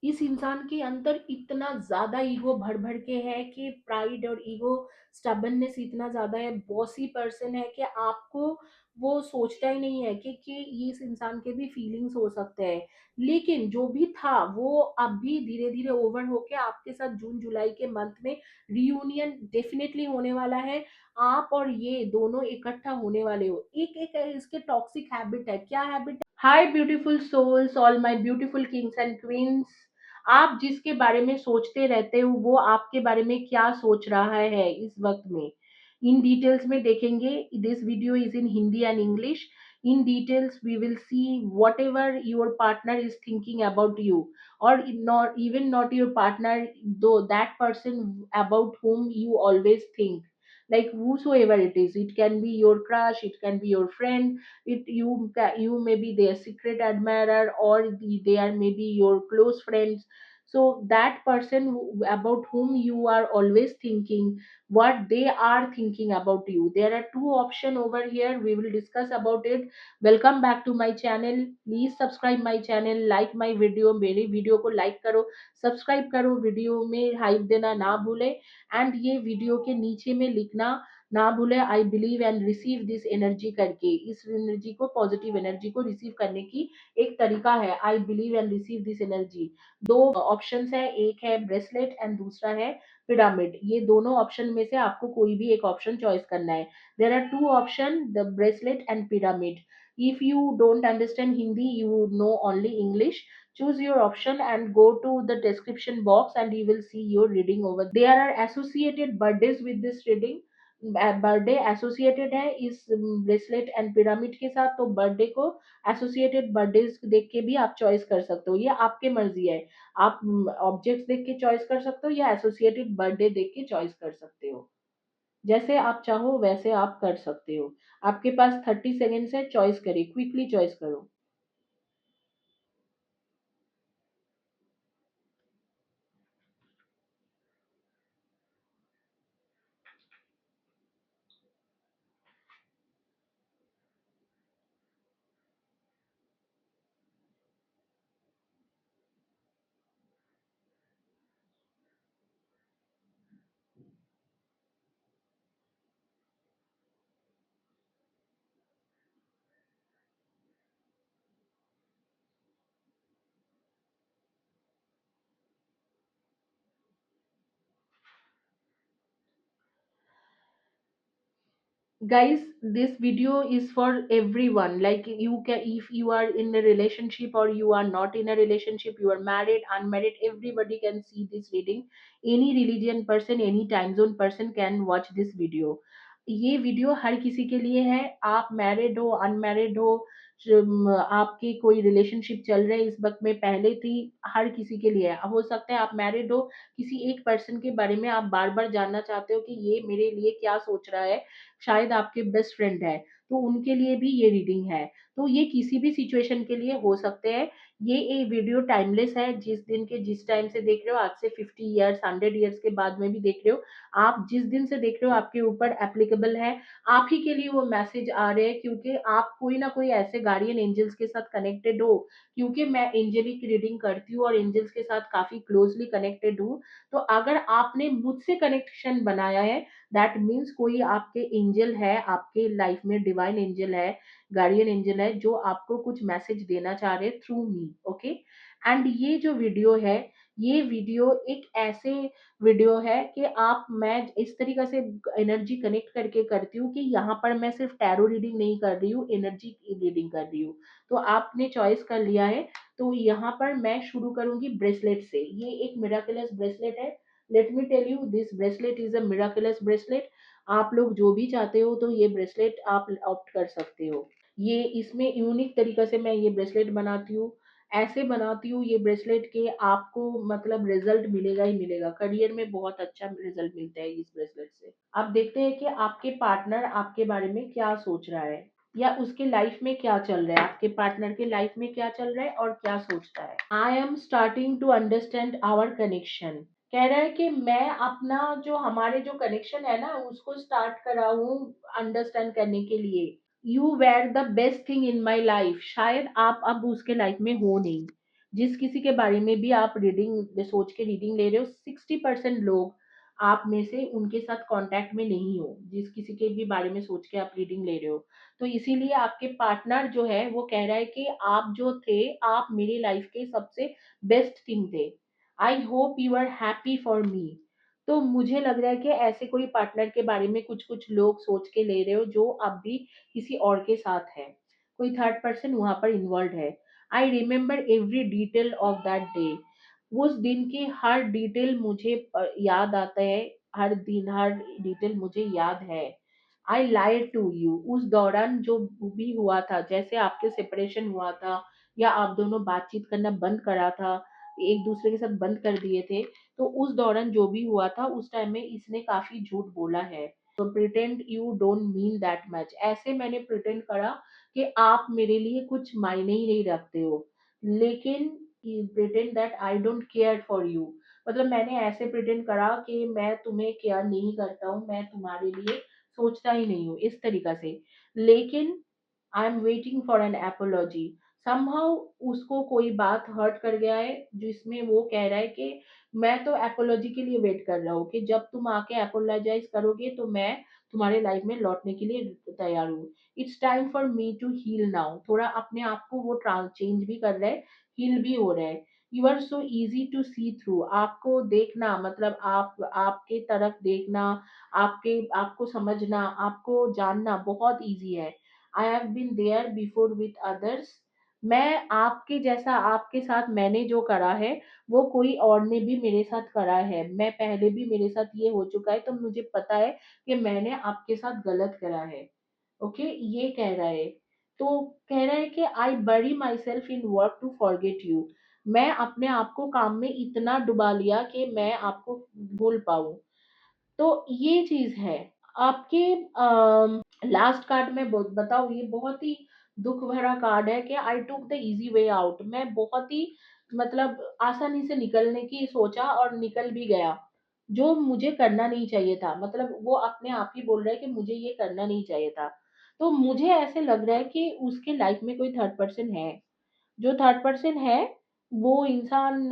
इस इंसान के अंदर इतना ज़्यादा ईगो भर-भर के है कि प्राइड और ईगो, स्टबर्ननेस इतना ज़्यादा है, बॉसी पर्सन है कि आपको वो सोचता ही नहीं है कि इस इंसान के भी फीलिंग्स हो सकते हैं। लेकिन जो भी था वो अब भी धीरे-धीरे ओवर होके आपके साथ जून-जुलाई के मंथ में रियूनियन डेफिनिटली होने वाला है। आप और ये दोनों इकट्ठा होने वाले हो। एक-एक इसके टॉक्सिक हैबिट है, क्या habit? Hi beautiful souls, all my beautiful kings and queens. आप जिसके बारे में सोचते रहते हो वो आपके बारे में क्या सोच रहा है इस वक्त में, इन डिटेल्स में देखेंगे। This video is in Hindi and English. In details we will see whatever your partner is thinking about you, और not even not your partner, though that person about whom you always think, like whosoever it is. It can be your crush, it can be your friend, you may be their secret admirer, or they are maybe your close friends. So that person about whom you are always thinking, what they are thinking about you, there are two options over here, we will discuss about it. Welcome back to my channel, please subscribe my channel, like my video, मेरी video को like करो, subscribe करो, video में hype देना ना भूले, and ये video के नीचे में लिखना ना भूले I believe and receive this energy करके। इस एनर्जी को, पॉजिटिव एनर्जी को रिसीव करने की एक तरीका है I believe and receive this energy. दो ऑप्शंस है, एक है ब्रेसलेट एंड दूसरा है पिरामिड। ये दोनों ऑप्शन में से आपको कोई भी एक ऑप्शन चॉइस करना है। There are two option, the bracelet and pyramid. If you don't understand Hindi, you know only English, choose your option and go to the description box and you will see your reading over there are associated birthdays with this reading। Birthday associated है इस bracelet and pyramid के साथ, तो birthday को associated birthdays देख के भी आप चॉइस कर सकते हो, ये आपके मर्जी है। आप ऑब्जेक्ट्स देख के चॉइस कर सकते हो या एसोसिएटेड बर्थडे देख के चॉइस कर सकते हो, जैसे आप चाहो वैसे आप कर सकते हो। आपके पास 30 सेकेंड्स है, चॉइस करिए, क्विकली चॉइस करो। Guys, this video is for everyone, like you can, if you are in a relationship or you are not in a relationship, you are married, unmarried, everybody can see this reading, any religion person, any time zone person can watch this video। ये video हर किसी के लिए है, आप married हो, unmarried हो, आपके कोई रिलेशनशिप चल रहे इस वक्त में, पहले थी, हर किसी के लिए है। हो सकता है आप मैरिड हो, किसी एक पर्सन के बारे में आप बार बार जानना चाहते हो कि ये मेरे लिए क्या सोच रहा है, शायद आपके बेस्ट फ्रेंड है, तो उनके लिए भी ये रीडिंग है। तो ये किसी भी सिचुएशन के लिए हो सकते हैं। ये वीडियो टाइमलेस है, जिस दिन के जिस टाइम से देख रहे हो, आज से 50 ईयर्स, 100 ईयर्स के बाद में भी देख रहे हो, आप जिस दिन से देख रहे हो आपके ऊपर एप्लीकेबल है। आप ही के लिए वो मैसेज आ रहे हैं क्योंकि आप कोई ना कोई ऐसे गार्डियन एंजल्स के साथ कनेक्टेड हो, क्योंकि मैं एंजेलिक रीडिंग करती हूँ और एंजल्स के साथ काफी क्लोजली कनेक्टेड हूँ। तो अगर आपने मुझसे कनेक्शन बनाया है, दैट मीन्स कोई आपके एंजल है, आपके लाइफ में डिवाइन एंजल है, गार्डियन एंजल है, जो आपको कुछ मैसेज देना चाह रहे हैं थ्रू मी। ओके, एंड ये जो वीडियो है, ये वीडियो एक ऐसे वीडियो है कि आप, मैं इस तरीके से एनर्जी कनेक्ट करके करती हूँ कि यहाँ पर मैं सिर्फ टैरो रीडिंग नहीं कर रही हूँ, एनर्जी रीडिंग कर रही हूँ। तो आपने चॉइस कर लिया है, तो यहाँ पर मैं शुरू करूंगी ब्रेसलेट से। ये एक मिराकुलस ब्रेसलेट है। Let me tell you, this bracelet is a miraculous bracelet. आप लोग जो भी चाहते हो तो ये ब्रेसलेट आप ऑप्ट कर सकते हो। ये इसमें यूनिक तरीके से मैं ये ब्रेसलेट बनाती हूँ, ऐसे बनाती हूँ ये ब्रेसलेट के आपको मतलब रिजल्ट मिलेगा ही मिलेगा, करियर में बहुत अच्छा रिजल्ट मिलता है इस ब्रेसलेट से। अब देखते हैं कि आपके पार्टनर आपके बारे में क्या सोच रहा है, या उसके लाइफ में क्या चल रहा है, आपके पार्टनर के लाइफ में क्या चल रहा है और क्या सोचता है। I am starting to understand our connection. कह रहा है कि मैं अपना जो हमारे जो कनेक्शन है ना उसको स्टार्ट कर रहा हूँ अंडरस्टैंड करने के लिए। You were the best thing in my life. शायद आप अब उसके लाइफ में हो नहीं, जिस किसी के बारे में भी आप रीडिंग सोच के रीडिंग ले रहे हो, 60% लोग आप में से उनके साथ कांटेक्ट में नहीं हो, जिस किसी के भी बारे में सोच के आप रीडिंग ले रहे हो। तो इसीलिए आपके पार्टनर जो है वो कह रहा है कि आप जो थे, आप मेरी लाइफ के सबसे बेस्ट थिंग थे। I hope you are happy for me. तो मुझे लग रहा है कि ऐसे कोई पार्टनर के बारे में कुछ कुछ लोग सोच के ले रहे हो जो अब भी किसी और के साथ है, कोई थर्ड पर्सन वहां पर इन्वॉल्व है। I remember every detail of that day. उस दिन की हर डिटेल मुझे याद आता है, हर दिन हर डिटेल मुझे याद है। आई लाइड टू यू। उस दौरान जो भी हुआ था, जैसे आपके सेपरेशन हुआ था या आप दोनों बातचीत करना बंद करा था, एक दूसरे के साथ बंद कर दिए थे, तो उस दौरान जो भी हुआ था उस टाइम में इसने काफी झूठ बोला है। तो pretend you don't mean that much, ऐसे मैंने प्रिटेंड करा कि आप मेरे लिए कुछ मायने ही नहीं रखते हो, लेकिन pretend that I don't care for you. मतलब मैंने ऐसे प्रिटेंड करा कि मैं तुम्हें केयर नहीं करता हूँ, मैं तुम्हारे लिए सोचता ही नहीं हूँ, इस तरीका से। लेकिन I am waiting for an apology. Somehow उसको कोई बात हर्ट कर गया है, जिसमें वो कह रहा है कि मैं तो एपोलॉजी के लिए वेट कर रहा हूँ कि जब तुम आके एपोलोजाइज करोगे तो मैं तुम्हारे लाइफ में लौटने के लिए तैयार हूँ। It's time for me to heal now. थोड़ा अपने आप को वो ट्रांस चेंज भी कर रहा है, हील भी हो रहा है। You are so easy to see through. आपको देखना मतलब आपके तरफ देखना, आपके आपको समझना, आपको जानना बहुत इजी है। I have been there before with others. मैं आपके जैसा आपके साथ मैंने जो करा है वो कोई और ने भी मेरे साथ करा है, मैं पहले भी मेरे साथ ये हो चुका है, तो मुझे पता है कि मैंने आपके साथ गलत करा है। ओके, ये कह रहा है। तो कह रहा है कि I bury myself in work to forget you. मैं अपने आप को काम में इतना डुबा लिया कि मैं आपको भूल पाऊं। तो ये चीज है। आपके लास्ट कार्ड में बताऊं, ये बहुत ही दुख भरा कार्ड है कि I took the easy way out. मैं बहुत ही मतलब आसानी से निकलने की सोचा और निकल भी गया, जो मुझे करना नहीं चाहिए था। मतलब वो अपने आप ही बोल रहा है कि मुझे ये करना नहीं चाहिए था। तो मुझे ऐसे लग रहा है कि उसके लाइफ में कोई थर्ड पर्सन है। जो थर्ड पर्सन है वो इंसान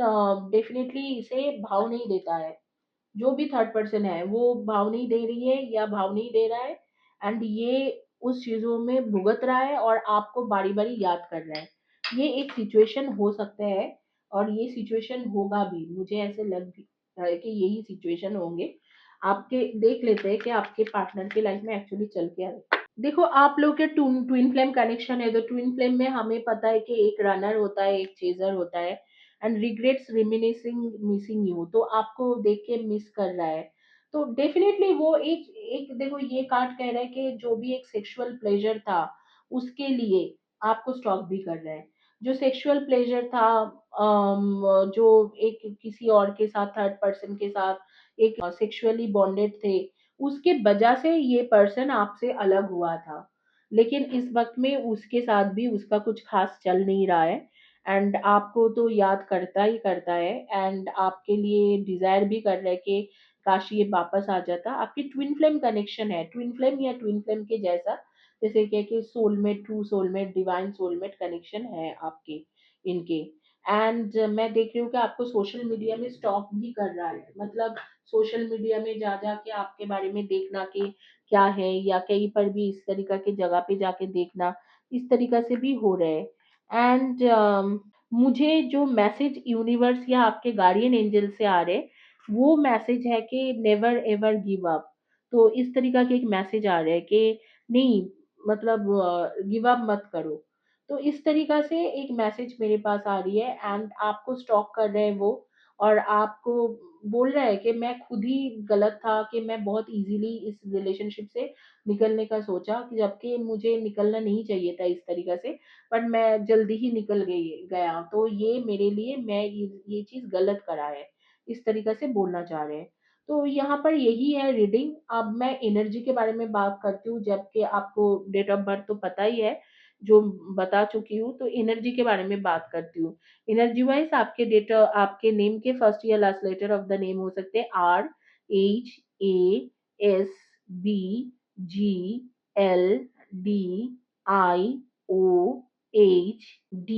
डेफिनेटली इसे भाव नहीं देता है। जो भी थर्ड पर्सन है वो भाव नहीं दे रही है या भाव नहीं दे रहा है, एंड ये उस चीजों में भुगत रहा है और आपको बारी बारी याद कर रहा है। ये एक सिचुएशन हो सकता है और ये सिचुएशन होगा भी, मुझे ऐसे लग भी रहा है कि यही सिचुएशन होंगे आपके। देख लेते हैं कि आपके पार्टनर की लाइफ में एक्चुअली चल क्या रहा है। देखो, आप लोग के ट्विन ट्विन फ्लेम कनेक्शन है, तो ट्विन फ्लेम में हमें पता है कि एक रनर होता है, एक चेजर होता है। एंड रिग्रेट्स रिमिनिसिंग मिसिंग यू, तो आपको देख के मिस कर रहा है। तो डेफिनेटली वो एक एक देखो, ये कार्ड कह रहा है कि जो भी एक सेक्सुअल प्लेजर था उसके लिए आपको स्टॉक भी कर रहा है। जो सेक्सुअल प्लेजर था, जो एक किसी और के साथ थर्ड पर्सन के साथ एक सेक्सुअली बॉन्डेड थे, उसके वजह से ये पर्सन आपसे अलग हुआ था। लेकिन इस वक्त में उसके साथ भी उसका कुछ खास चल नहीं रहा है, एंड आपको तो याद करता ही करता है, एंड आपके लिए डिजायर भी कर रहा है कि काश ये वापस आ जाता। आपकी ट्विन फ्लेम कनेक्शन है, ट्विन फ्लेम या ट्विन फ्लेम के जैसा, जैसे कि soulmate, true soulmate, divine soulmate connection है आपके इनके। एंड मैं देख रही हूँ कि आपको सोशल मीडिया में स्टॉक भी कर रहा है, मतलब सोशल मीडिया में जा जाके आपके बारे में देखना कि क्या है, या कहीं पर भी इस तरीका की जगह पे जाके देखना, इस तरीका से भी हो रहा है। एंड मुझे जो मैसेज यूनिवर्स या आपके गार्डियन एंजल से आ रहे, वो मैसेज है कि नेवर एवर गिव अप। तो इस तरीका के एक मैसेज आ रहे हैं कि नहीं, मतलब गिव अप मत करो। तो इस तरीका से एक मैसेज मेरे पास आ रही है, एंड आपको स्टॉक कर रहे हैं वो, और आपको बोल रहा है कि मैं खुद ही गलत था कि मैं बहुत इजीली इस रिलेशनशिप से निकलने का सोचा, कि जबकि मुझे निकलना नहीं चाहिए था इस तरीका से, पर मैं जल्दी ही निकल गया। तो ये मेरे लिए मैं ये चीज गलत करा है, इस तरीका से बोलना चाह रहे हैं। तो यहाँ पर यही है रीडिंग। अब मैं एनर्जी के बारे में बात करती हूँ, जबकि आपको डेट ऑफ बर्थ तो पता ही है, जो बता चुकी हूँ। तो एनर्जी के बारे में बात करती हूँ। एनर्जी वाइज आपके डेट, आपके नेम के फर्स्ट या last letter of the name हो सकते हैं RHASBGLDIOH D।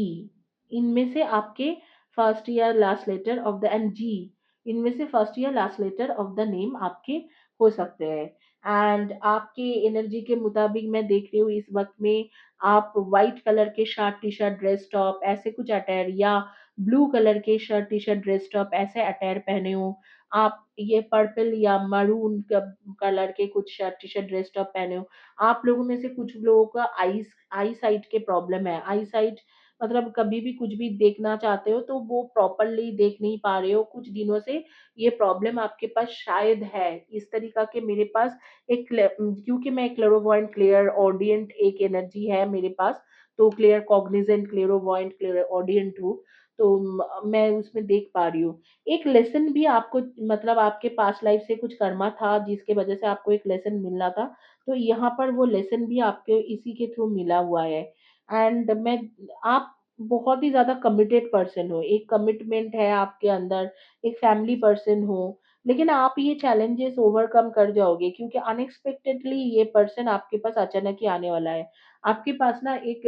इनमें से आपके फर्स्ट या last letter of the end जी, इनमें से फर्स्ट या last letter of the name आपके हो सकते हैं। एंड आपके एनर्जी के मुताबिक मैं देख रही हूँ इस वक्त में आप व्हाइट कलर के shirt T shirt dress top ऐसे कुछ अटायर, या ब्लू कलर के shirt T shirt dress top ऐसे अटायर पहने हो। आप ये पर्पल या मरून कलर के कुछ shirt T shirt dress top पहने हो। आप लोगों में से कुछ लोगों का आई साइट के प्रॉब्लम है। आई साइट मतलब कभी भी कुछ भी देखना चाहते हो तो वो प्रॉपरली देख नहीं पा रहे हो कुछ दिनों से, ये प्रॉब्लम आपके पास शायद है। इस तरीका के मेरे पास क्योंकि मैं क्लेरोवॉयंट क्लियर ऑडियंट एक एनर्जी है मेरे पास, तो क्लियर कॉग्निजेंट क्लेरोवॉयंट क्लियर ऑडियंट हूँ, तो मैं उसमें देख पा रही हूँ। एक लेसन भी आपको मतलब आपके पास्ट लाइफ से कुछ कर्मा था जिसके वजह से आपको एक लेसन मिलना था, तो यहाँ पर वो लेसन भी आपके इसी के थ्रू मिला हुआ है। एंड मैं आप बहुत ही ज़्यादा कमिटेड पर्सन हो, एक कमिटमेंट है आपके अंदर, एक फैमिली पर्सन हो, लेकिन आप ये चैलेंजेस ओवरकम कर जाओगे क्योंकि अनएक्सपेक्टेडली ये पर्सन आपके पास अचानक ही आने वाला है। आपके पास ना एक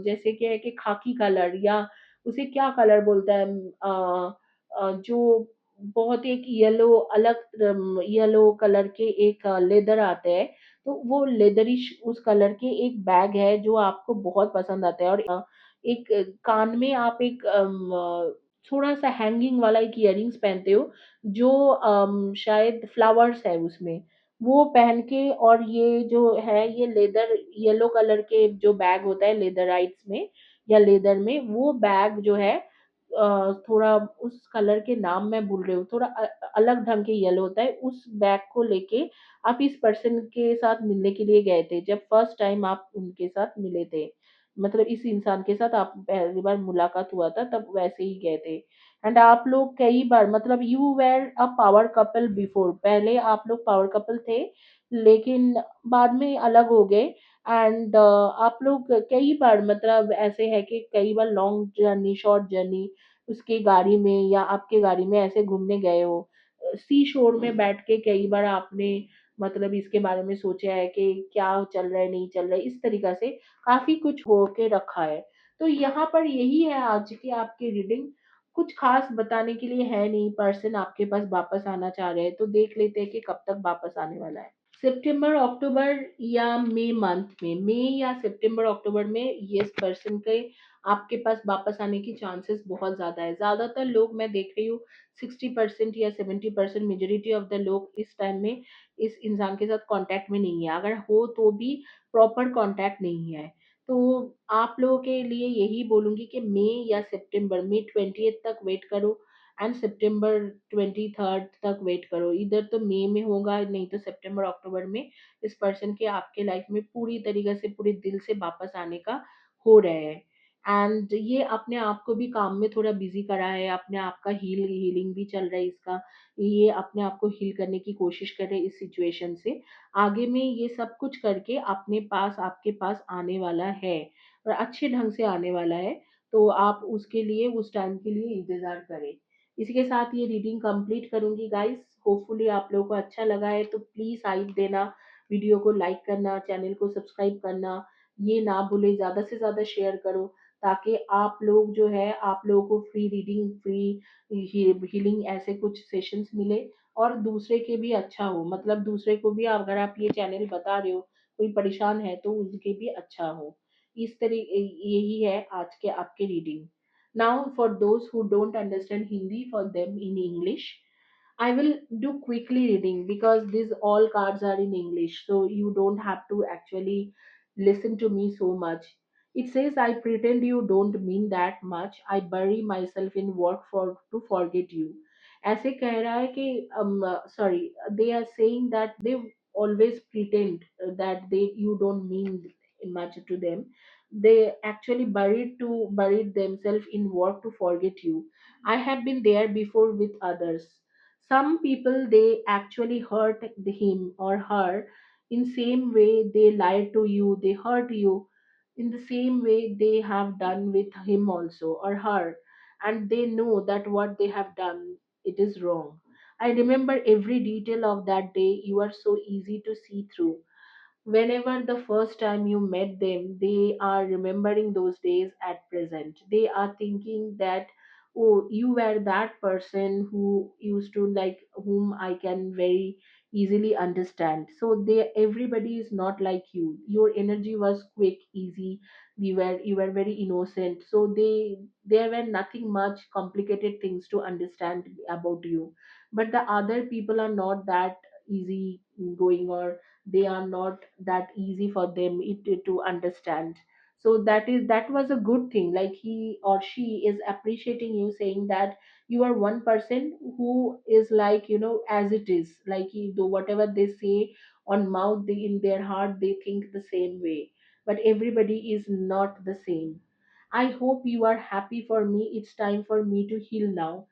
जैसे क्या है कि खाकी कलर या उसे क्या कलर बोलता है जो बहुत एक येलो अलग येलो कलर के एक लेदर आते हैं, तो वो लेदरिश उस कलर के एक बैग है जो आपको बहुत पसंद आता है। और एक कान में आप एक थोड़ा-सा हैंगिंग वाला एक इयररिंग्स पहनते हो जो शायद फ्लावर्स है उसमें, वो पहन के और ये जो है ये लेदर येलो कलर के जो बैग होता है लेदराइट्स में या लेदर में, वो बैग जो है थोड़ा उस कलर के नाम मैं भूल रही हूँ, थोड़ा अलग ढंग के येलो होता है, उस बैग को लेके आप इस पर्सन के साथ मिलने के लिए गए थे, जब फर्स्ट टाइम आप उनके साथ मिले थे। मतलब इस इंसान के साथ आप पहली बार मुलाकात हुआ था तब वैसे ही गए थे। एंड आप लोग कई बार मतलब you were a power couple before, पहले आप लोग पावर कपल थे, लेकिन बाद में अलग हो गए। एंड आप लोग कई बार मतलब ऐसे है कि कई बार लॉन्ग जर्नी, शॉर्ट जर्नी उसकी गाड़ी में या आपके गाड़ी में ऐसे घूमने गए हो। सी शोर में बैठ के कई बार आपने मतलब इसके बारे में सोचा है कि क्या चल रहा है, नहीं चल रहा है, इस तरीक़ा से काफ़ी कुछ हो के रखा है। तो यहाँ पर यही है आज की आपकी रीडिंग, कुछ ख़ास बताने के लिए है नहीं, पर्सन आपके पास वापस आना चाह रहे हैं, तो देख लेते हैं कि कब तक वापस आने वाला है। सितंबर, अक्टूबर या मई मंथ में, मई या सितंबर, अक्टूबर में ये पर्सन के आपके पास वापस आने की चांसेस बहुत ज़्यादा है। ज़्यादातर लोग मैं देख रही हूँ 60% या 70% मेजॉरिटी ऑफ द लोग इस टाइम में इस इंसान के साथ कॉन्टैक्ट में नहीं है। अगर हो तो भी प्रॉपर कॉन्टैक्ट नहीं है। तो आप लोगों के लिए यही बोलूँगी कि मई या सितंबर, मई 20th तक वेट करो एंड सितंबर 23rd तक वेट करो। इधर तो मई में होगा, नहीं तो सितंबर, अक्टूबर में इस पर्सन के आपके लाइफ में पूरी तरीके से पूरे दिल से वापस आने का हो रहा है। एंड ये अपने आप को भी काम में थोड़ा बिज़ी करा है, अपने आप का हीलिंग भी चल रहा है इसका। ये अपने आप को हील करने की कोशिश कर रहे हैं इस सिचुएशन से। आगे में ये सब कुछ करके अपने पास आपके पास आने वाला है और अच्छे ढंग से आने वाला है। तो आप उसके लिए उस टाइम के लिए इंतज़ार करें। इसी के साथ ये रीडिंग कंप्लीट करूँगी गाइस। होपफुली आप लोगों को अच्छा लगा है तो प्लीज़ हाइप देना, वीडियो को लाइक करना, चैनल को सब्सक्राइब करना, ये ना भूलें, ज़्यादा से ज़्यादा शेयर करो ताकि आप लोग जो है आप लोगों को फ्री रीडिंग, फ्री हीलिंग ऐसे कुछ सेशंस मिले और दूसरे के भी अच्छा हो, मतलब दूसरे को भी अगर आप ये चैनल बता रहे हो, कोई परेशान है तो उनके भी अच्छा हो। इस यही है आज के आपके reading. Now, for those who don't understand Hindi, for them in English, I will do quickly reading because these all cards are in English, so you don't have to actually listen to me so much. It says, I pretend you don't mean that much. I bury myself in work for to forget you. ऐसे कह रहा है कि sorry, they are saying that they always pretend that they you don't mean much to them. They actually buried themselves in work to forget you. I have been there before with others. Some people they actually hurt him or her in same way they lied to you, they hurt you in the same way they have done with him also or her, and they know that what they have done it is wrong. I remember every detail of that day. You are so easy to see through. Whenever the first time you met them, they are remembering those days at present. They are thinking that oh, you were that person who used to like, whom I can very easily understand. So they, everybody is not like you. Your energy was quick, easy. You were very innocent. So there were nothing much complicated things to understand about you. But the other people are not that easy going, or they are not that easy for them to understand. So that was a good thing, like he or she is appreciating you, saying that you are one person who is like, as it is, like you do whatever they say on mouth, they in their heart they think the same way. But everybody is not the same. I hope you are happy for me. It's time for me to heal now.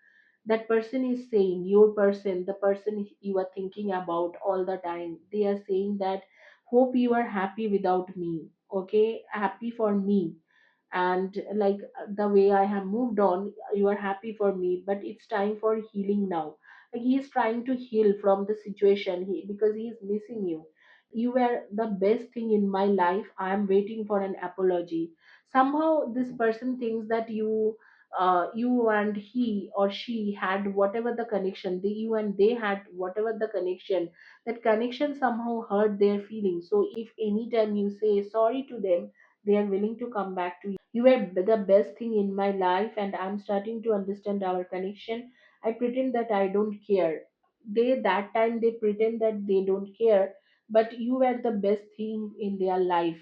That person is saying, your person, the person you are thinking about all the time, they are saying that, hope you are happy without me. Okay, happy for me. And like, the way I have moved on, you are happy for me, but it's time for healing now. Like, he is trying to heal from the situation, because he is missing you. You were the best thing in my life. I am waiting for an apology. Somehow this person thinks that you and he or she had whatever the connection, you and they had whatever the connection, that connection somehow hurt their feelings. So if anytime you say sorry to them, they are willing to come back to you. You were the best thing in my life, and I'm starting to understand our connection. I pretend that I don't care. They, that time they pretend that they don't care, but you were the best thing in their life.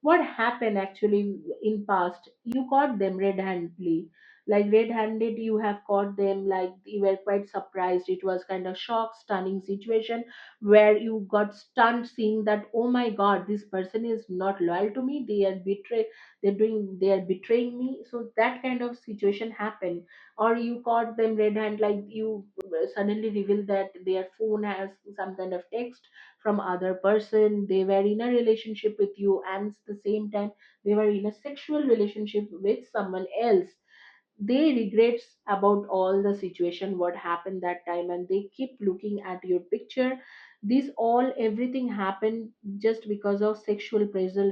What happened actually in past? You caught them red-handedly, like red-handed. You have caught them, like you were quite surprised. It was kind of shock, stunning situation where you got stunned seeing that, oh my god, this person is not loyal to me. They are betraying me. So that kind of situation happened. Or you caught them red hand, like you suddenly revealed that their phone has some kind of text from other person. They were in a relationship with you, and at the same time they were in a sexual relationship with someone else. They regrets about all the situation what happened that time, and they keep looking at your picture. This all everything happened just because of sexual pressure,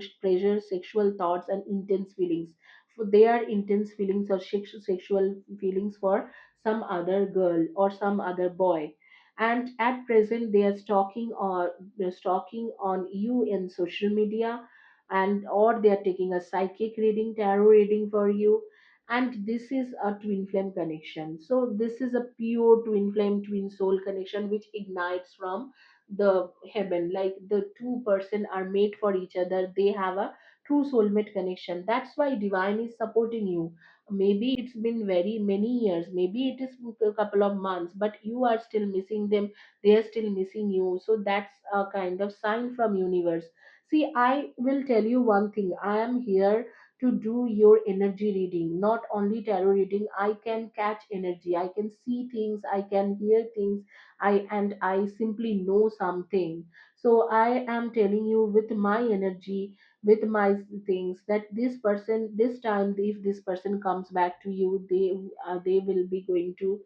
sexual thoughts, and intense feelings. For their intense feelings or sexual feelings for some other girl or some other boy. And at present they are stalking, or they're stalking on you in social media, and or they are taking a psychic reading, tarot reading for you. And this is a twin flame connection. So this is a pure twin flame, twin soul connection, which ignites from the heaven. Like the two person are made for each other, they have a true soulmate connection. That's why divine is supporting you. Maybe it's been very many years, maybe it is a couple of months, but you are still missing them, they are still missing you. So that's a kind of sign from universe. See, I will tell you one thing, I am here to do your energy reading, not only tarot reading. I can catch energy, I can see things, I can hear things, I simply know something. So I am telling you with my energy, with my things, that this person, this time, if this person comes back to you, they will be going to,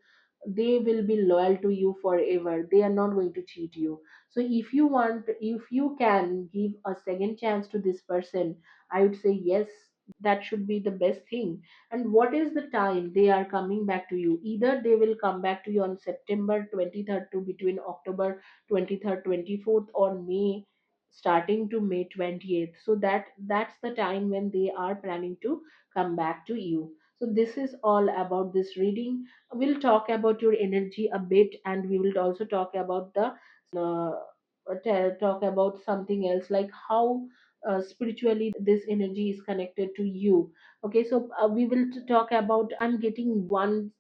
they will be loyal to you forever. They are not going to cheat you. So if you want, if you can give a second chance to this person, I would say yes, that should be the best thing. And what is the time they are coming back to you? Either they will come back to you on September 23rd to between October 23rd, 24th, or May starting to May 28th. So that's the time when they are planning to come back to you. So this is all about this reading. We'll talk about your energy a bit, and we will also talk about the uh, talk about something else, like how spiritually this energy is connected to you. Okay, so we will talk about, I'm getting one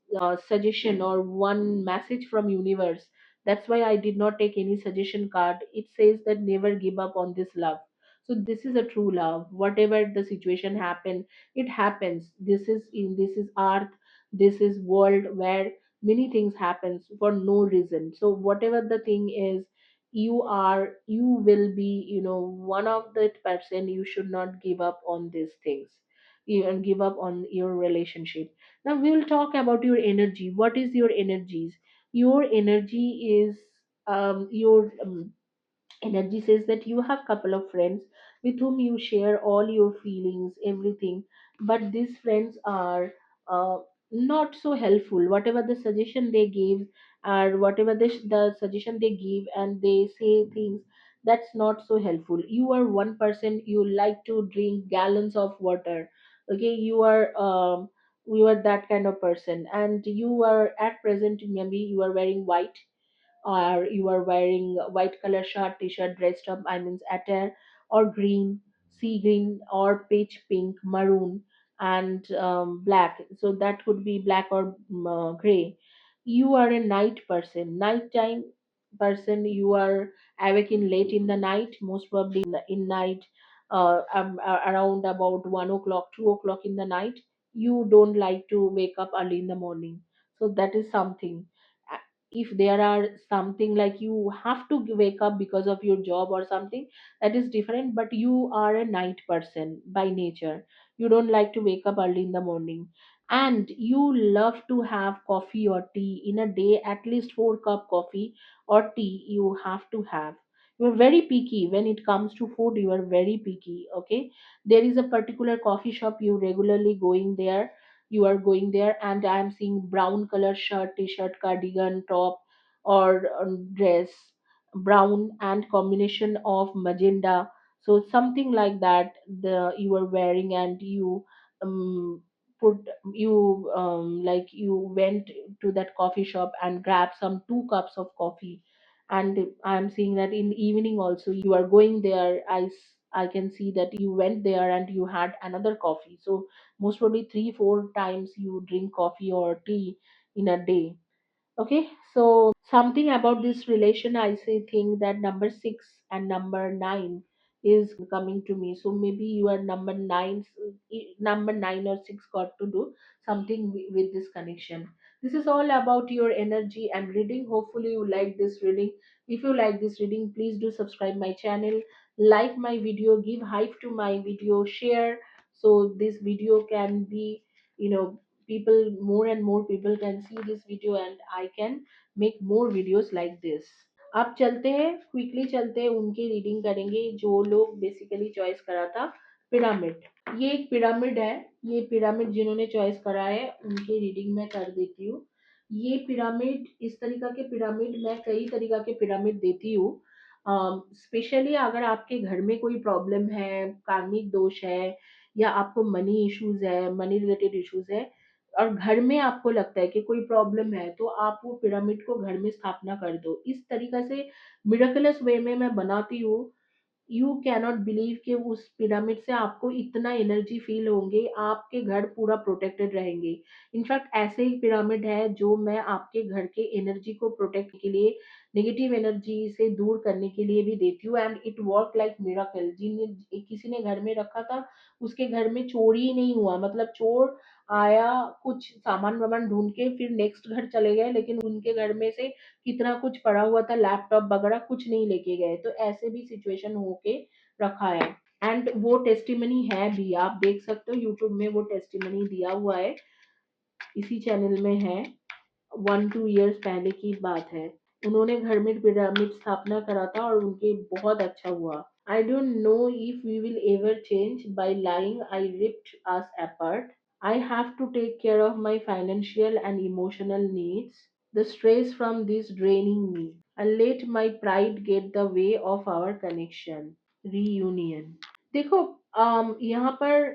suggestion or one message from universe. That's why I did not take any suggestion card. It says that never give up on this love. So this is a true love. Whatever the situation happen, it happens. This is earth, this is world where many things happens for no reason. So whatever the thing is, you will be, one of the person. You should not give up on these things, and give up on your relationship. Now we will talk about your energy. What is your energies? Your energy is, your energy says that you have couple of friends with whom you share all your feelings, everything. But these friends are not so helpful. Whatever the suggestion they give, or whatever the suggestion they give, and they say things that's not so helpful. You are one person, you like to drink gallons of water. Okay, you are that kind of person, and you are at present, maybe you are wearing white, or you are wearing a white color shirt, t-shirt, dressed up, I mean attire, or green, sea green, or peach pink, maroon, and black. So that could be black or gray. You are a night person, nighttime person. You are awake in late in the night, most probably in night, around about 1 o'clock, 2 o'clock in the night. You don't like to wake up early in the morning. So that is something. If there are something like you have to wake up because of your job or something, that is different, but you are a night person by nature. You don't like to wake up early in the morning, and you love to have coffee or tea in a day. At least 4 cup coffee or tea you have to have. You are very picky when it comes to food. You are very picky. Okay, there is a particular coffee shop you regularly going there. You are going there, and I am seeing brown color shirt, t-shirt, cardigan, top, or dress, brown and combination of magenta. So something like that the you are wearing, and you um, put you like you went to that coffee shop and grabbed some 2 cups of coffee. And I'm seeing that in evening also you are going there. I can see that you went there and you had another coffee. So most probably 3 4 times you drink coffee or tea in a day. Okay, so something about this relation, I say think that number 6 and number 9 is coming to me. So maybe you are number 9 or 6 got to do something with this connection. This is all about your energy and reading. Hopefully you like this reading. If you like this reading, please do subscribe my channel, like my video, give hype to my video, share, so this video can be, you know, people, more and more people can see this video, and I can make more videos like this. अब चलते हैं, quickly चलते हैं, उनकी reading करेंगे जो लोग basically choice करा था, पिरामिड। ये एक पिरामिड है। ये पिरामिड जिन्होंने चॉइस करा है उनकी रीडिंग मैं कर देती हूँ। ये पिरामिड, इस तरीका के पिरामिड मैं कई तरीका के पिरामिड देती हूँ। स्पेशली अगर आपके घर में कोई प्रॉब्लम है, कार्मिक दोष है, या आपको मनी इश्यूज है, मनी रिलेटेड इश्यूज है, और घर में आपको लगता है कि कोई प्रॉब्लम है, तो आप वो पिरामिड को घर में स्थापना कर दो। इस तरीका से मिरेकलस वे में मैं बनाती हूँ। यू कैनॉट बिलीव कि उस पिरामिड से आपको इतना एनर्जी फील होंगे, आपके घर पूरा प्रोटेक्टेड रहेंगे। इनफैक्ट ऐसे ही पिरामिड है जो मैं आपके घर के एनर्जी को प्रोटेक्ट के लिए, नेगेटिव एनर्जी से दूर करने के लिए भी देती हूँ, and it work like miracle. जिन किसी ने घर में रखा था, उसके घर में चोरी ही नहीं हुआ। मतलब चोर आया, कुछ सामान वामान ढूंढ के फिर नेक्स्ट घर चले गए, लेकिन उनके घर में से कितना कुछ पड़ा हुआ था, लैपटॉप वगैरह कुछ नहीं लेके गए। तो ऐसे भी सिचुएशन होके रखा है। एंड वो टेस्टिमनी है भी, आप देख सकते हो यूट्यूब में वो टेस्टिमनी दिया हुआ है, इसी चैनल में है। 1 2 इयर्स पहले की बात है। उन्होंने घर में पिरामिड स्थापना करा था और उनके बहुत अच्छा हुआ। I don't know if we will ever change. By lying, I ripped us apart. I have to take care of my financial and emotional needs. The stress from this draining me. I let my pride get the way of our connection. Reunion. देखो, यहाँ पर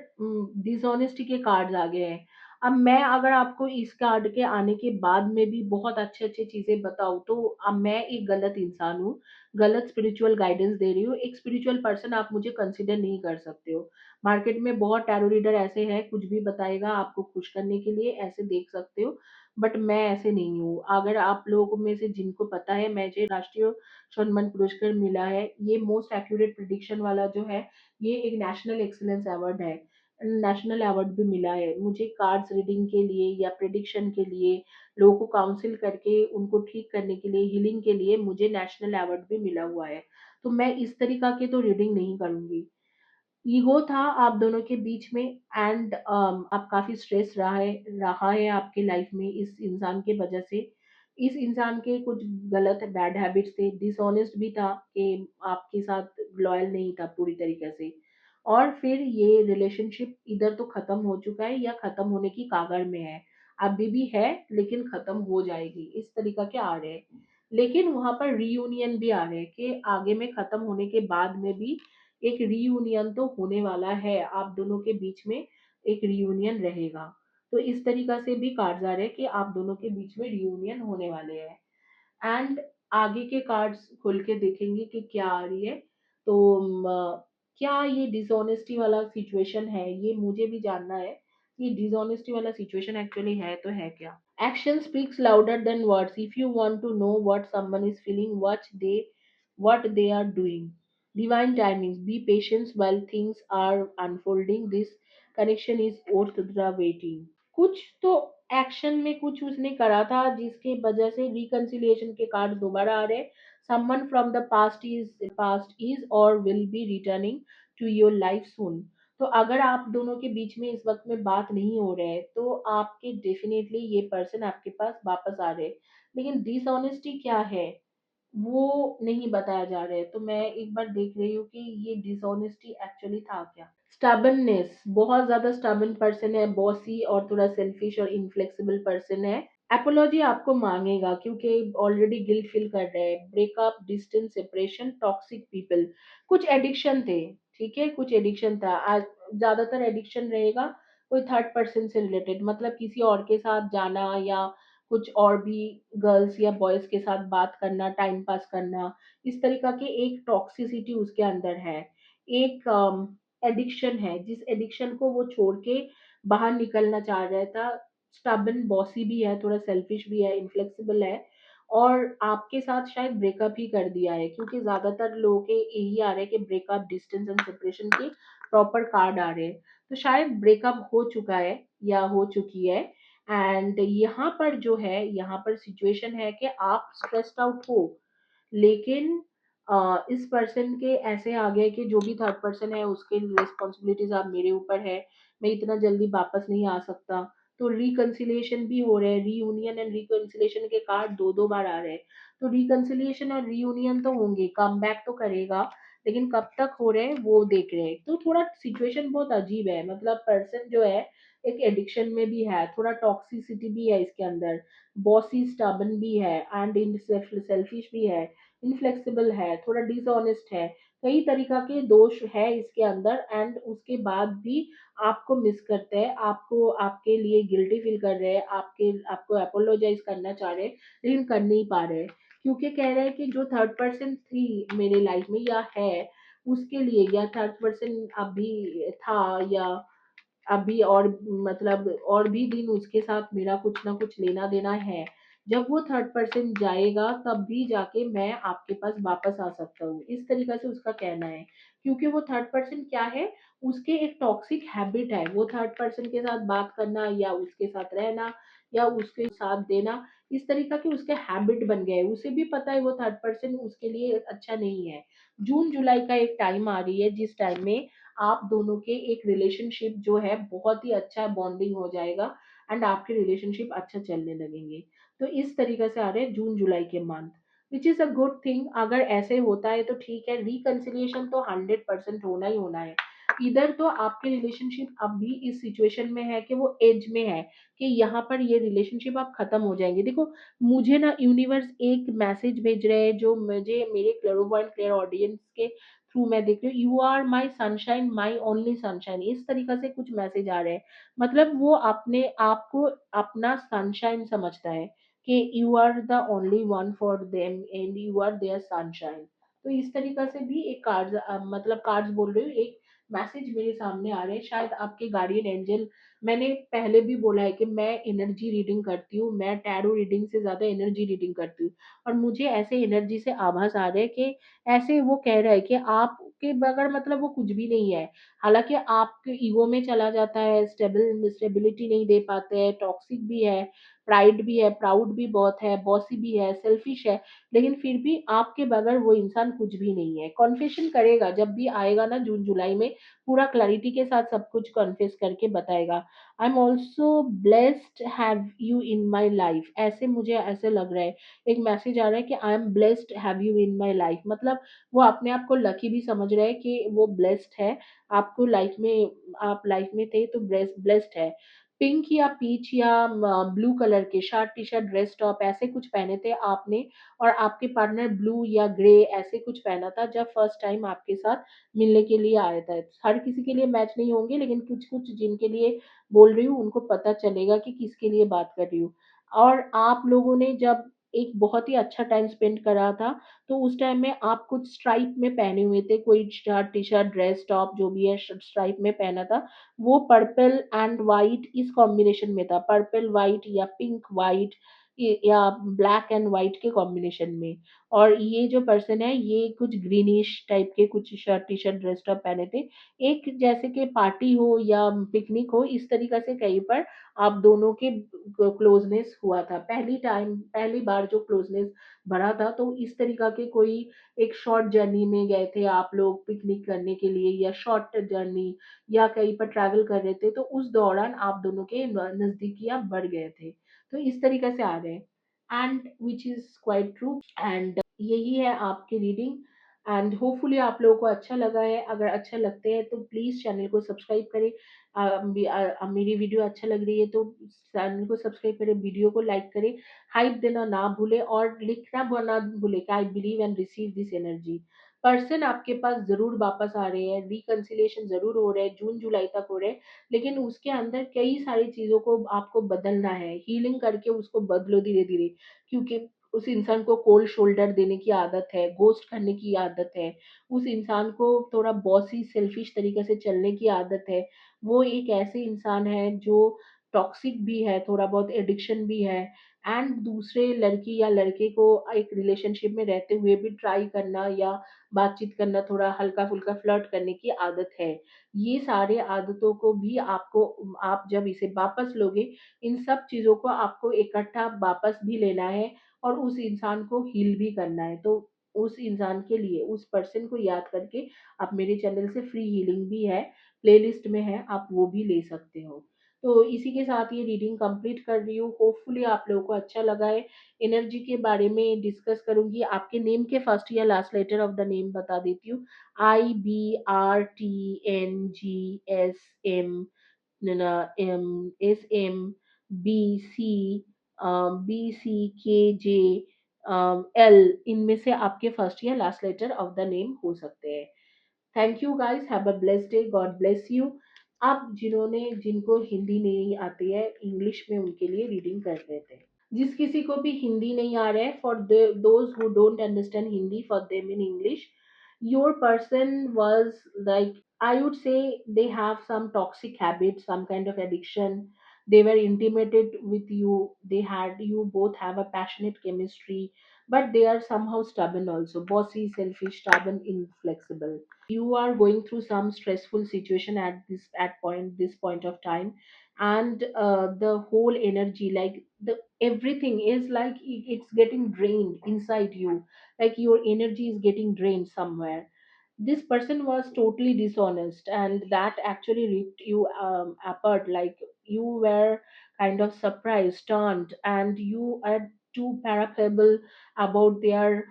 dishonesty के cards आ गए हैं। अब मैं अगर आपको इस कार्ड के आने के बाद में भी बहुत अच्छे अच्छे चीजें बताऊँ, तो अब मैं एक गलत इंसान हूँ, गलत स्पिरिचुअल गाइडेंस दे रही हूँ। एक स्पिरिचुअल पर्सन आप मुझे कंसिडर नहीं कर सकते हो। मार्केट में बहुत टैरो रीडर ऐसे हैं, कुछ भी बताएगा आपको खुश करने के लिए, ऐसे देख सकते हो। बट मैं ऐसे नहीं हूँ। अगर आप लोगों में से जिनको पता है, मुझे राष्ट्रीय सम्मान पुरस्कार मिला है। ये मोस्ट एक्यूरेट प्रिडिक्शन वाला जो है, ये एक नेशनल एक्सीलेंस अवार्ड है। नेशनल अवार्ड भी मिला है मुझे कार्ड्स रीडिंग के लिए या प्रिडिक्शन के लिए, लोगों को काउंसिल करके उनको ठीक करने के लिए, हीलिंग के लिए मुझे नेशनल अवार्ड भी मिला हुआ है। तो मैं इस तरीका के तो रीडिंग नहीं करूँगी। ईगो था आप दोनों के बीच में, एंड आप काफ़ी स्ट्रेस रहा है आपके लाइफ में इस इंसान के वजह से। इस इंसान के कुछ गलत बैड हैबिट्स थे, डिसऑनेस्ट भी था कि आपके साथ लॉयल नहीं था पूरी तरीके से। और फिर ये रिलेशनशिप इधर तो खत्म हो चुका है या खत्म होने की कगार में है। अभी भी है लेकिन खत्म हो जाएगी, इस तरीका के आ रहे हैं। लेकिन वहां पर रीयूनियन भी आ रहे हैं कि आगे में खत्म होने के बाद में भी एक रीयूनियन तो होने वाला है, आप दोनों के बीच में एक रीयूनियन रहेगा। तो इस तरीका से भी कार्ड्स आ रहे हैं कि आप दोनों के बीच में रीयूनियन होने वाले हैं। एंड आगे के कार्ड्स खोल के देखेंगे कि क्या आ रही है। तो क्या ये डिसऑनेस्टी वाला सिचुएशन है, ये मुझे भी जानना है। ये डिसऑनेस्टी वाला सिचुएशन एक्चुअली है तो है क्या? Action speaks louder than words. If you want to know what someone is feeling, watch what they are doing. Divine timings. Be patient while things are unfolding. This connection is worth the waiting. कुछ तो action में कुछ उसने करा था जिसके वजह से रिकंसिलिएशन के कार्ड दोबारा आ रहे। Someone from the past is or will be returning to your life soon. तो अगर आप दोनों के बीच में इस वक्त में बात नहीं हो रहा है तो आपके डेफिनेटली ये पर्सन आपके पास वापस आ रहे हैं। लेकिन डिसऑनेस्टी क्या है वो नहीं बताया जा रहा है, तो मैं एक बार देख रही हूँ कि ये डिसऑनेस्टी एक्चुअली था क्या। स्टबननेस, बहुत ज्यादा स्टबन पर्सन है, बॉसी और थोड़ा सेल्फिश और इनफ्लेक्सिबल पर्सन है। एपोलॉजी आपको मांगेगा क्योंकि ऑलरेडी गिल्ट फील कर रहे हैं। Breakup, distance, separation, toxic people, कुछ एडिक्शन थे। ठीक है, कुछ एडिक्शन था आज। ज्यादातर एडिक्शन रहेगा कोई थर्ड पर्सन से रिलेटेड, मतलब किसी और के साथ जाना या कुछ और भी गर्ल्स या बॉयज के साथ बात करना, टाइम पास करना, इस तरीका के एक टॉक्सिसिटी उसके अंदर है। एक एडिक्शन है जिस एडिक्शन को वो छोड़ के बाहर निकलना चाह रहा था। स्टबन, बॉसी भी है, थोड़ा सेल्फिश भी है, इनफ्लेक्सिबल है। और आपके साथ शायद ब्रेकअप ही कर दिया है क्योंकि ज्यादातर लोगों के यही आ रहे हैं कि ब्रेकअप, डिस्टेंस एंड सेपरेशन के प्रॉपर कार्ड आ रहे हैं। तो शायद ब्रेकअप हो चुका है या हो चुकी है। एंड यहाँ पर जो है, यहाँ पर सिचुएशन है कि आप स्ट्रेस्ड आउट हो, लेकिन इस पर्सन के ऐसे आ गए कि जो भी थर्ड पर्सन है उसके रिस्पॉन्सिबिलिटीज अब मेरे ऊपर है, मैं इतना जल्दी वापस नहीं आ सकता। तो रिकंसिलिएशन भी हो रहे हैं, रीयूनियन एंड रिकंसिलिएशन के कार्ड दो दो बार आ रहे हैं। तो रिकंसिलिएशन और रीयूनियन तो होंगे, कम बैक तो करेगा, लेकिन कब तक हो रहे हैं वो देख रहे हैं। तो थोड़ा सिचुएशन बहुत अजीब है, मतलब पर्सन जो है एक एडिक्शन में भी है, थोड़ा टॉक्सिसिटी भी है इसके अंदर, बॉसी, स्टबन भी है एंड इन सेल्फिश भी है, इनफ्लेक्सिबल है, थोड़ा डिसऑनेस्ट है। कई तरीका के दोष है इसके अंदर एंड उसके बाद भी आपको मिस करते हैं, आपको आपके लिए गिल्टी फील कर रहे हैं, आपको अपोलोजाइज करना चाह रहे हैं, लेकिन कर नहीं पा रहे हैं। क्योंकि कह रहे हैं कि जो थर्ड पर्सन थी मेरे लाइफ में या है उसके लिए, या थर्ड पर्सन अभी था या अभी और, मतलब और भी दिन उसके साथ मेरा कुछ ना कुछ लेना देना है। जब वो थर्ड पर्सन जाएगा तब भी जाके मैं आपके पास वापस आ सकता हूँ, इस तरीका से उसका कहना है। क्योंकि वो थर्ड पर्सन क्या है, उसके एक टॉक्सिक हैबिट है, वो थर्ड पर्सन के साथ बात करना या उसके साथ रहना या उसके साथ देना, इस तरीका के उसके हैबिट बन गए। उसे भी पता है वो थर्ड पर्सन उसके लिए अच्छा नहीं है। जून जुलाई का एक टाइम आ रही है जिस टाइम में आप दोनों के एक रिलेशनशिप जो है बहुत ही अच्छा बॉन्डिंग हो जाएगा एंड आपके रिलेशनशिप अच्छा चलने लगेंगे। तो इस तरीके से आ रहे हैं जून जुलाई के month, which is a good thing. अगर ऐसे होता है तो ठीक है, रिकंसिलिएशन तो 100% होना ही होना है। इधर तो आपके रिलेशनशिप अब भी इस सिचुएशन में है कि वो एज में है कि यहाँ पर ये रिलेशनशिप आप खत्म हो जाएंगे। देखो, मुझे ना यूनिवर्स एक मैसेज भेज रहे हैं जो मुझे मेरे क्लेरोवॉयंट क्लियर ऑडियंस के थ्रू मैं देख रही हूँ। You are my sunshine, my only sunshine, इस तरीका से कुछ मैसेज आ रहे हैं। मतलब वो अपने आप को अपना सनशाइन समझता है कि you are the only one for them and you are their sunshine. तो इस तरीका से भी एक कार्ड, मतलब कार्ड्स बोल रही हूँ, एक मैसेज मेरे सामने आ रहे हैं। शायद आपके गार्डियन एंजल, मैंने पहले भी बोला है कि मैं एनर्जी रीडिंग करती हूँ, मैं टैरो रीडिंग से ज्यादा एनर्जी रीडिंग करती हूँ। और मुझे ऐसे एनर्जी से आभास आ रहे हैं कि ऐसे वो कह रहा है कि आपके बगैर मतलब वो कुछ भी नहीं है। हालाँकि आपके ईगो में चला जाता है, स्टेबिलिटी नहीं दे पाते हैं, टॉक्सिक भी है, प्राइड भी है, प्राउड भी बहुत है, बॉसी भी है, सेल्फिश है, लेकिन फिर भी आपके बगैर वो इंसान कुछ भी नहीं है। कॉन्फेशन करेगा जब भी आएगा ना जून जुलाई में, पूरा क्लैरिटी के साथ सब कुछ कॉन्फेस करके बताएगा। I am also blessed have you in my life, ऐसे मुझे ऐसे लग रहा है। एक मैसेज आ रहा है कि I am blessed have you in my life, मतलब वो अपने आप को लकी भी समझ रहे हैं कि वो ब्लेस्ड है। आपको लाइफ में, आप लाइफ में थे तो ब्लेस्ड है। पिंक या पीच या ब्लू कलर के shirt T shirt dress top ऐसे कुछ पहने थे आपने, और आपके पार्टनर ब्लू या ग्रे ऐसे कुछ पहना था जब फर्स्ट टाइम आपके साथ मिलने के लिए आया था। हर किसी के लिए मैच नहीं होंगे, लेकिन कुछ कुछ जिनके लिए बोल रही हूँ उनको पता चलेगा कि किसके लिए बात कर रही हूँ। और आप लोगों ने जब एक बहुत ही अच्छा टाइम स्पेंड करा था, तो उस टाइम में आप कुछ स्ट्राइप में पहने हुए थे, कोई shirt T shirt dress top जो भी है स्ट्राइप में पहना था। वो पर्पल एंड वाइट इस कॉम्बिनेशन में था, पर्पल वाइट या पिंक वाइट या ब्लैक एंड वाइट के कॉम्बिनेशन में। और ये जो पर्सन है ये कुछ ग्रीनिश टाइप के कुछ shirt T shirt dress top पहने थे। एक जैसे कि पार्टी हो या पिकनिक हो, इस तरीके से कहीं पर आप दोनों के क्लोजनेस हुआ था, पहली बार जो क्लोजनेस बढ़ा था। तो इस तरीका के कोई एक शॉर्ट जर्नी में गए थे आप लोग पिकनिक करने के लिए, या शॉर्ट जर्नी या कहीं पर ट्रैवल कर रहे थे, तो उस दौरान आप दोनों के नजदीकियां बढ़ गए थे। तो इस तरीके से आ रहे हैं, and which is quite true. And यही है आपकी रीडिंग। एंड होपफुली आप लोगों को अच्छा लगा है। अगर अच्छा लगते हैं तो प्लीज चैनल को सब्सक्राइब करें। मेरी वीडियो अच्छा लग रही है तो चैनल को सब्सक्राइब करें, वीडियो को लाइक करें, हाइप देना ना भूले, और लिखना ना भूले कि I believe and receive this energy. Person आपके पास जरूर वापस आ रहे हैं, रिकंसिलिएशन जरूर हो रहा है, जून जुलाई तक हो रहे हैं, लेकिन उसके अंदर कई सारी चीजों को आपको बदलना है, हीलिंग करके उसको बदलो धीरे धीरे। क्योंकि उस इंसान को कोल्ड शोल्डर देने की आदत है, घोस्ट करने की आदत है, उस इंसान को थोड़ा बॉसी सेल्फिश तरीके से चलने की आदत है। वो एक ऐसे इंसान है जो टॉक्सिक भी है, थोड़ा बहुत एडिक्शन भी है, एंड दूसरे लड़की या लड़के को एक रिलेशनशिप में रहते हुए भी ट्राई करना या बातचीत करना, थोड़ा हल्का फुल्का फ्लर्ट करने की आदत है। ये सारे आदतों को भी आपको, आप जब इसे वापस लोगे, इन सब चीजों को आपको इकट्ठा वापस भी लेना है, और उस इंसान को हील भी करना है। तो उस इंसान के लिए, उस पर्सन को याद करके आप मेरे चैनल से फ्री हीलिंग भी है, प्लेलिस्ट में है, आप वो भी ले सकते हो। तो इसी के साथ ये रीडिंग कंप्लीट कर रही हूँ, होपफुली आप लोगों को अच्छा लगा है। एनर्जी के बारे में डिस्कस करूंगी, आपके नेम के फर्स्ट या last letter of the name बता देती हूँ। IBRTNGSM, SM, BC, BCKJ, इनमें से आपके फर्स्ट या last letter of the name हो सकते हैं। Thank you guys, have a blessed day, God bless you. अब जिनको हिंदी नहीं आती है, इंग्लिश में उनके लिए रीडिंग कर लेते हैं। जिस किसी को भी हिंदी नहीं आ रहा है, for those who don't understand Hindi, for them in English, your person was like, I would say, they have some toxic habits, some kind of addiction. They were intimated with you, they had, you both have a passionate chemistry, but they are somehow stubborn also, bossy, selfish, stubborn, inflexible. You are going through some stressful situation at this point of time, and the whole energy, like the everything is like it's getting drained inside you, like your energy is getting drained somewhere. This person was totally dishonest, and that actually ripped you apart. Like, you were kind of surprised, stunned, and you are too parable about their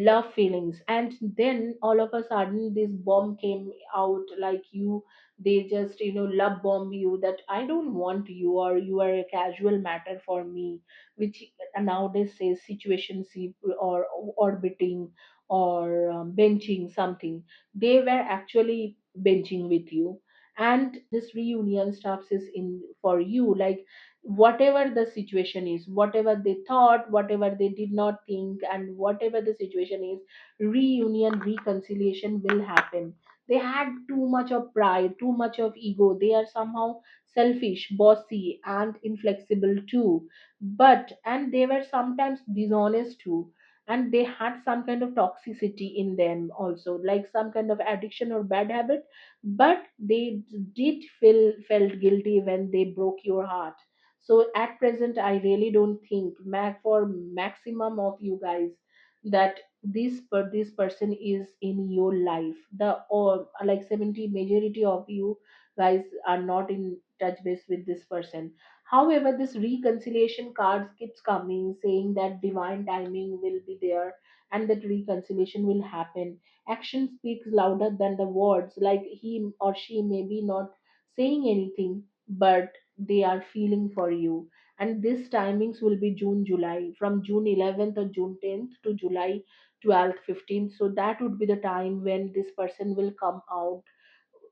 love feelings. And then all of a sudden this bomb came out, like, they just love bomb you, that I don't want you, or you are a casual matter for me, which nowadays says situationship or orbiting, or benching something. They were actually benching with you. And this reunion stuff is in for you, like, whatever the situation is, whatever they thought, whatever they did not think, and whatever the situation is, reunion, reconciliation will happen. They had too much of pride, too much of ego, they are somehow selfish, bossy, and inflexible too. But and they were sometimes dishonest too, and they had some kind of toxicity in them also, like some kind of addiction or bad habit. But they did felt guilty when they broke your heart. So at present I really don't think, for maximum of you guys, that this person is in your life. The, or like 70 majority of you guys are not in touch base with this person. However, this reconciliation cards keeps coming, saying that divine timing will be there, and that reconciliation will happen. Action speaks louder than the words. Like, he or she may be not saying anything, but they are feeling for you. And this timings will be June July, from June 11th or June 10th to July 12th 15th. So that would be the time when this person will come out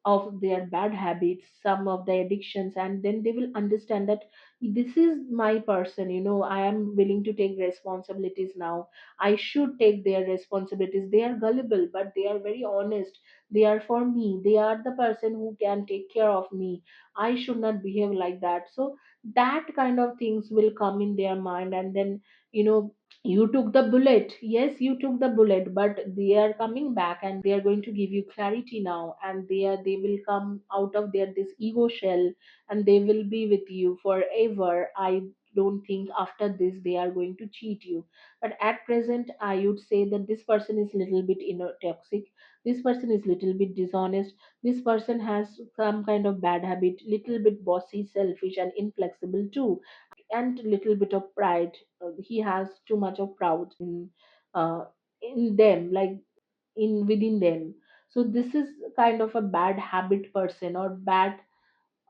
of their bad habits, some of the addictions, and then they will understand that this is my person, I am willing to take responsibilities now. I should take their responsibilities. They are gullible, but they are very honest. They are for me. They are the person who can take care of me. I should not behave like that. So that kind of things will come in their mind, and then you know you took the bullet. Yes, you took the bullet, but they are coming back and they are going to give you clarity now, and they will come out of their this ego shell, and they will be with you forever. I don't think after this they are going to cheat you. But at present I would say that this person is little bit toxic. This person is little bit dishonest. This person has some kind of bad habit, little bit bossy, selfish, and inflexible too, and little bit of pride. He has too much of proud uh, in them, like in within them. So this is kind of a bad habit person, or bad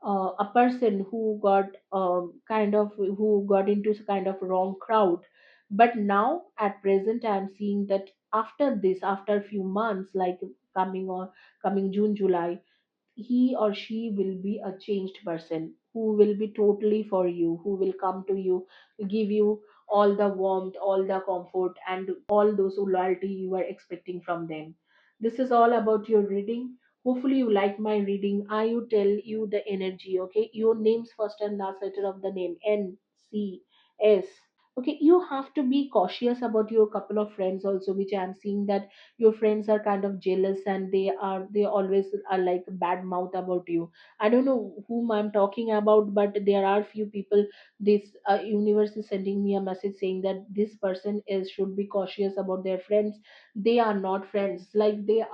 a person who got kind of who got into kind of wrong crowd. But now at present I am seeing that after this, after a few months, like coming June July, he or she will be a changed person who will be totally for you, who will come to you, give you all the warmth, all the comfort, and all those loyalty you are expecting from them. This is all about your reading. Hopefully you like my reading. I will tell you the energy. Okay, your name's first and last letter of the name, NCS. Okay, you have to be cautious about your couple of friends also, which I'm seeing that your friends are kind of jealous, and they always are like bad mouth about you. I don't know whom I'm talking about, but there are few people. This universe is sending me a message saying that this person is should be cautious about their friends. They are not friends, like they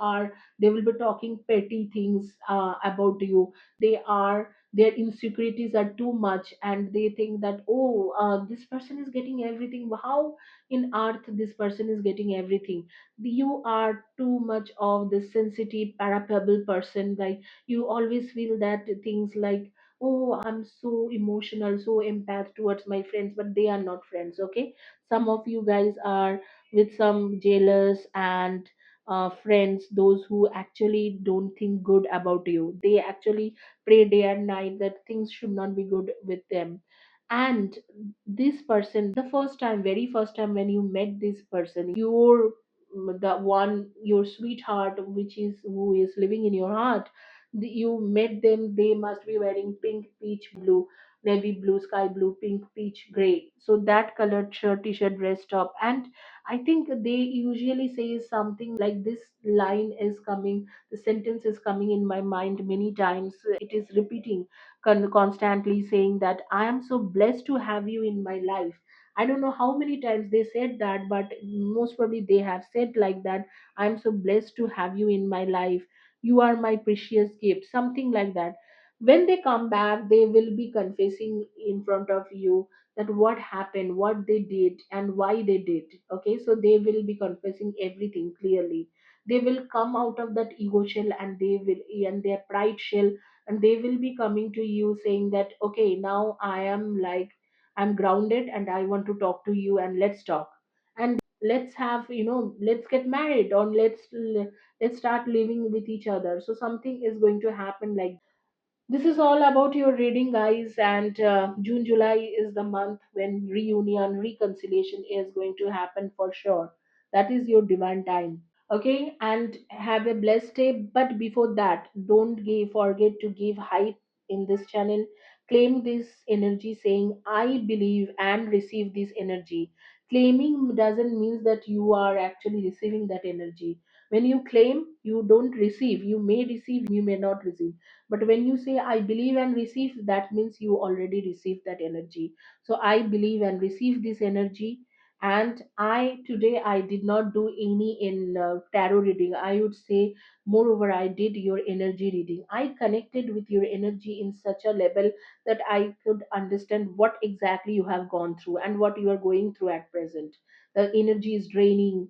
will be talking petty things about you. Their insecurities are too much, and they think that, oh, this person is getting everything. How in earth this person is getting everything? You are too much of the sensitive parapable person. Like, you always feel that things like, oh, I'm so emotional, so empath towards my friends, but they are not friends. Okay, some of you guys are with some jealous and friends, those who actually don't think good about you. They actually pray day and night that things should not be good with them. And this person, the first time, very first time when you met this person, the one, your sweetheart, which is who is living in your heart, you met them, they must be wearing pink, peach, blue, navy blue, sky blue, pink, peach, gray, so that colored shirt, t-shirt, dress, top. And I think they usually say something like, this line is coming, the sentence is coming in my mind many times. It is repeating constantly, saying that I am so blessed to have you in my life. I don't know how many times they said that, but most probably they have said like that. I'm so blessed to have you in my life. You are my precious gift, something like that. When they come back, they will be confessing in front of you that what happened, what they did, and why they did. Okay, so they will be confessing everything clearly. They will come out of that ego shell, and they will, and their pride shell, and they will be coming to you saying that, okay, now I am like, I'm grounded, and I want to talk to you, and let's talk, and let's have, let's get married, or let's start living with each other. So something is going to happen like this. Is all about your reading, guys. And June July is the month when reunion, reconciliation is going to happen for sure. That is your divine time. Okay, and have a blessed day. But before that, don't forget to give height in this channel. Claim this energy, saying I believe and receive this energy. Claiming doesn't mean that you are actually receiving that energy. When you claim, you don't receive. You may receive, you may not receive. But when you say I believe and receive, that means you already received that energy. So I believe and receive this energy. And I today I did not do any in tarot reading, I would say. Moreover, I did your energy reading. I connected with your energy in such a level that I could understand what exactly you have gone through and what you are going through at present. The energy is draining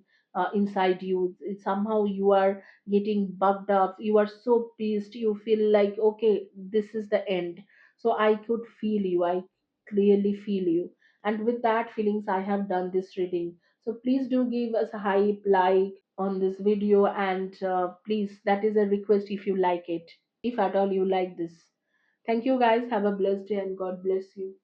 inside you. Somehow you are getting bugged up, you are so pissed, you feel like, okay, this is the end. So I could feel you, I clearly feel you, and with that feelings I have done this reading. So please do give us a hype like on this video, and please, that is a request, if you like it, if at all you like this. Thank you guys, have a blessed day and God bless you.